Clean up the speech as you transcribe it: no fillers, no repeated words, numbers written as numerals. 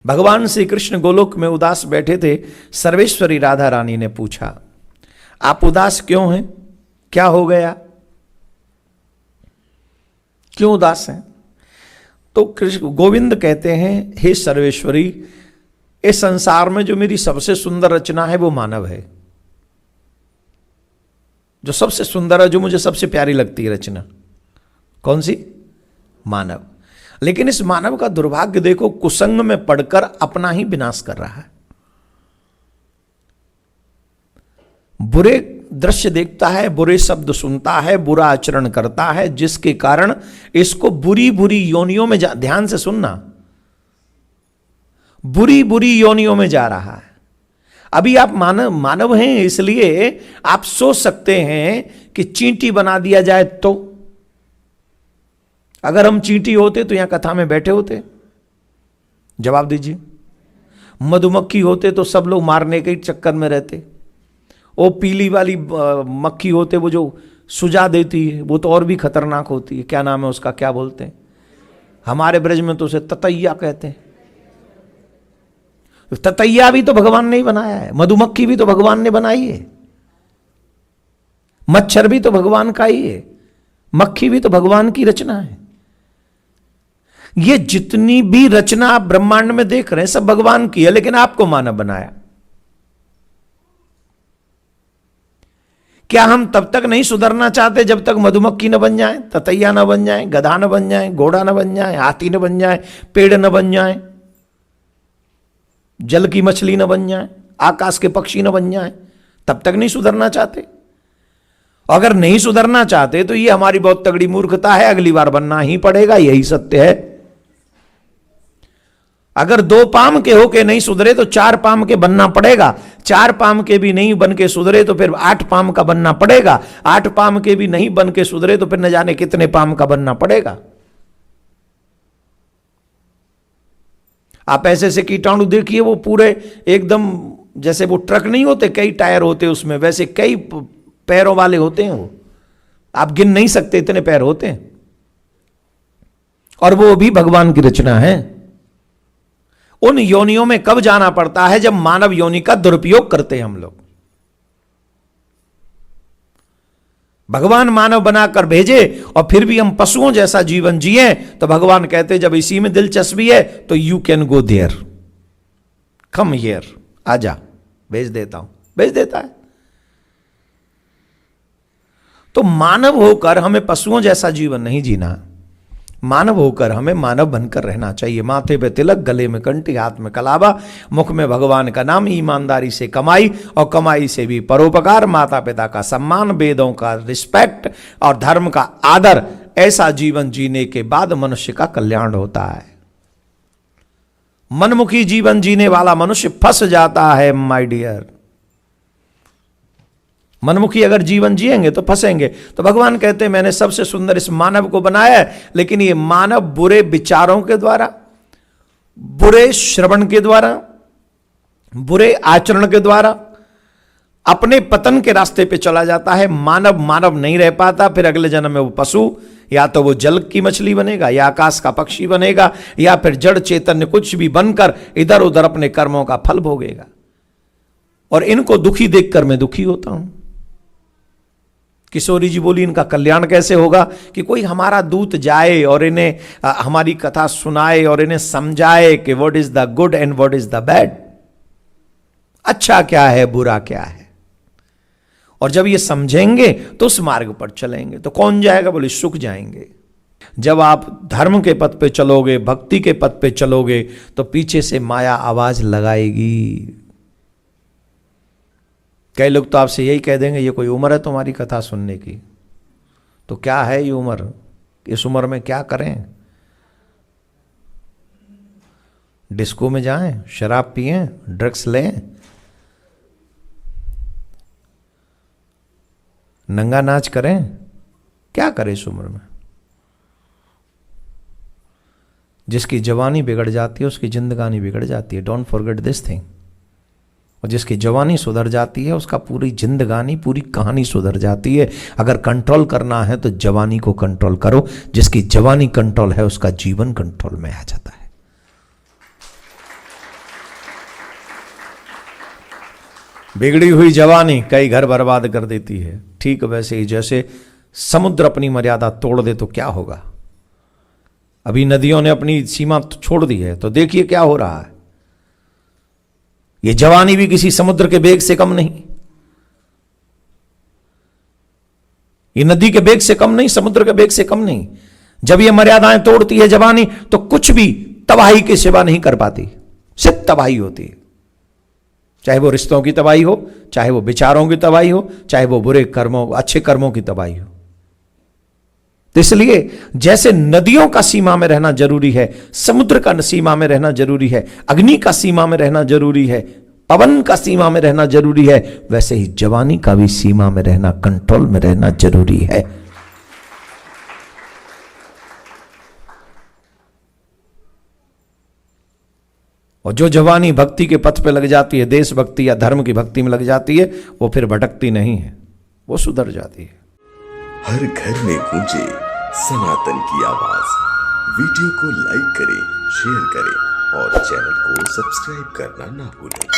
भगवान श्री कृष्ण गोलोक में उदास बैठे थे। सर्वेश्वरी राधा रानी ने पूछा, आप उदास क्यों हैं? क्या हो गया? क्यों उदास हैं? तो कृष्ण गोविंद कहते हैं, हे सर्वेश्वरी, इस संसार में जो मेरी सबसे सुंदर रचना है वो मानव है। जो सबसे सुंदर है, जो मुझे सबसे प्यारी लगती है रचना, कौन सी? मानव। लेकिन इस मानव का दुर्भाग्य देखो, कुसंग में पड़कर अपना ही विनाश कर रहा है। बुरे दृश्य देखता है, बुरे शब्द सुनता है, बुरा आचरण करता है, जिसके कारण इसको बुरी बुरी योनियों में ध्यान से सुनना, बुरी बुरी योनियों में जा रहा है। अभी आप मानव हैं, इसलिए आप सोच सकते हैं कि चींटी बना दिया जाए तो। अगर हम चींटी होते तो यहां कथा में बैठे होते? जवाब दीजिए। मधुमक्खी होते तो सब लोग मारने के चक्कर में रहते। वो पीली वाली मक्खी होते, वो जो सुझा देती है, वो तो और भी खतरनाक होती है। क्या नाम है उसका, क्या बोलते हैं? हमारे ब्रज में तो उसे ततैया कहते हैं। ततैया भी तो भगवान ने ही बनाया है, मधुमक्खी भी तो भगवान ने बनाई है, मच्छर भी तो भगवान का ही है, मक्खी भी तो भगवान की रचना है। ये जितनी भी रचना आप ब्रह्मांड में देख रहे हैं सब भगवान की है, लेकिन आपको मानव बनाया। क्या हम तब तक नहीं सुधरना चाहते जब तक मधुमक्खी न बन जाए, ततैया न बन जाए, गधा न बन जाए, घोड़ा न बन जाए, हाथी न बन जाए, पेड़ न बन जाए, जल की मछली न बन जाए, आकाश के पक्षी न बन जाए? तब तक नहीं सुधरना चाहते? अगर नहीं सुधरना चाहते तो ये हमारी बहुत तगड़ी मूर्खता है, अगली बार बनना ही पड़ेगा, यही सत्य है। अगर 2 पाम के होके नहीं सुधरे तो 4 पाम के बनना पड़ेगा, 4 पाम के भी नहीं बन के सुधरे तो फिर 8 पाम का बनना पड़ेगा, 8 पाम के भी नहीं बन के सुधरे तो फिर न जाने कितने पाम का बनना पड़ेगा। आप ऐसे ऐसे कीटाणु देखिए, वो पूरे एकदम जैसे वो ट्रक नहीं होते, कई टायर होते उसमें, वैसे कई पैरों वाले होते हैं। वो आप गिन नहीं सकते, इतने पैर होते हैं। और वो भी भगवान की रचना है। उन योनियों में कब जाना पड़ता है? जब मानव योनि का दुरुपयोग करते हैं हम लोग। भगवान मानव बनाकर भेजे और फिर भी हम पशुओं जैसा जीवन जिए, तो भगवान कहते जब इसी में दिलचस्पी है तो you can go there, come here, आजा, भेज देता हूं। भेज देता है। तो मानव होकर हमें पशुओं जैसा जीवन नहीं जीना, मानव होकर हमें मानव बनकर रहना चाहिए। माथे पे तिलक, गले में कंठी, हाथ में कलावा, मुख में भगवान का नाम, ईमानदारी से कमाई और कमाई से भी परोपकार, माता पिता का सम्मान, वेदों का रिस्पेक्ट और धर्म का आदर। ऐसा जीवन जीने के बाद मनुष्य का कल्याण होता है। मनमुखी जीवन जीने वाला मनुष्य फंस जाता है माय डियर। मनमुखी अगर जीवन जिएंगे तो फंसेंगे। तो भगवान कहते हैं मैंने सबसे सुंदर इस मानव को बनाया है, लेकिन ये मानव बुरे विचारों के द्वारा, बुरे श्रवण के द्वारा, बुरे आचरण के द्वारा अपने पतन के रास्ते पे चला जाता है। मानव नहीं रह पाता। फिर अगले जन्म में वो पशु, या तो वो जल की मछली बनेगा, या आकाश का पक्षी बनेगा, या फिर जड़ चैतन्य कुछ भी बनकर इधर उधर अपने कर्मों का फल भोगेगा। और इनको दुखी देखकर मैं दुखी होता हूं। किशोरी जी बोली इनका कल्याण कैसे होगा? कि कोई हमारा दूत जाए और इन्हें हमारी कथा सुनाए और इन्हें समझाए कि what is the good and what is the bad, अच्छा क्या है, बुरा क्या है। और जब ये समझेंगे तो उस मार्ग पर चलेंगे। तो कौन जाएगा? बोले सुख जाएंगे। जब आप धर्म के पथ पे चलोगे, भक्ति के पथ पे चलोगे, तो पीछे से माया आवाज लगाएगी। कई लोग तो आपसे यही कह देंगे, ये कोई उम्र है तुम्हारी कथा सुनने की? तो क्या है ये उम्र? इस उम्र में क्या करें? डिस्को में जाएं, शराब पिएं, ड्रग्स लें, नंगा नाच करें? क्या करें इस उम्र में? जिसकी जवानी बिगड़ जाती है उसकी जिंदगानी बिगड़ जाती है। Don't forget this thing. और जिसकी जवानी सुधर जाती है उसका पूरी जिंदगानी, पूरी कहानी सुधर जाती है। अगर कंट्रोल करना है तो जवानी को कंट्रोल करो। जिसकी जवानी कंट्रोल है उसका जीवन कंट्रोल में आ जाता है। बिगड़ी हुई जवानी कई घर बर्बाद कर देती है। ठीक वैसे ही जैसे समुद्र अपनी मर्यादा तोड़ दे तो क्या होगा। अभी नदियों ने अपनी सीमा छोड़ दी है तो देखिए क्या हो रहा है। ये जवानी भी किसी समुद्र के वेग से कम नहीं, ये नदी के वेग से कम नहीं, समुद्र के वेग से कम नहीं। जब ये मर्यादाएं तोड़ती है जवानी तो कुछ भी तबाही के सिवा नहीं कर पाती, सिर्फ तबाही होती है। चाहे वो रिश्तों की तबाही हो, चाहे वो विचारों की तबाही हो, चाहे वो बुरे कर्मों अच्छे कर्मों की तबाही हो। तो इसलिए जैसे नदियों का सीमा में रहना जरूरी है, समुद्र का सीमा में रहना जरूरी है, अग्नि का सीमा में रहना जरूरी है, पवन का सीमा में रहना जरूरी है, वैसे ही जवानी का भी सीमा में रहना, कंट्रोल में रहना जरूरी है। और जो जवानी भक्ति के पथ पे लग जाती है, देशभक्ति या धर्म की भक्ति में लग जाती है, वो फिर भटकती नहीं है, वो सुधर जाती है। हर घर में गूंजे सनातन की आवाज। वीडियो को लाइक करें, शेयर करें और चैनल को सब्सक्राइब करना ना भूलें।